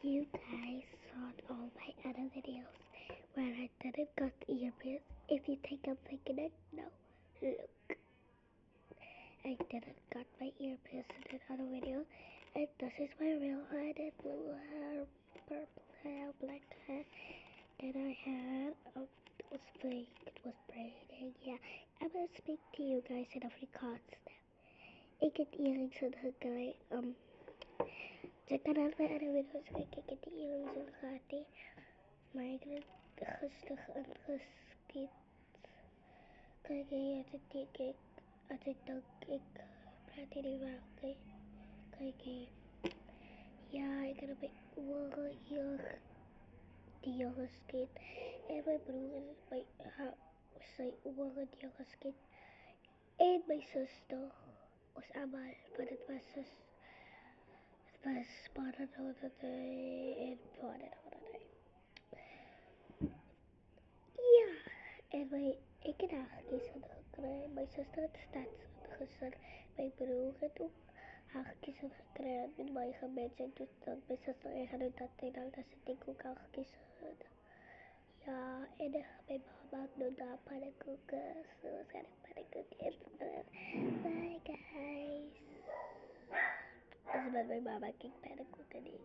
You guys saw all my other videos where I didn't got earpiece. If you think I'm faking it, no. Look, I didn't got my earpiece in another video. And this is my real hair, and blue hair, purple hair, black hair. That I had, it was fake, it was braiding, yeah. I'm gonna speak to you guys in Afrikaans now. Ik het earrings in gekry, check out my other videos, kijk, ik het die earrings in gehad, he. Maar ek het gister ingeskiet. Kijk, as ek dink ek praat hierdie wel, kijk, ja, ek het op my oor hier die geskiet. En my broer is by sy oor die geskiet. En my suster, ons allemaal, want het was spannend holiday en fun holiday. Ja, en ek het haartjies gekry, my suster het stats gesit, my broer het ook haartjies gekry en met my gemens en toe dat my suster en gaan doen dat en dan het ek ook haartjies gehad. Ja, en my mama nou daar pannenkoeken, so ons gaan die pannenkoeken eet. Bye guys. As met my mama kyk pannenkoeken nie.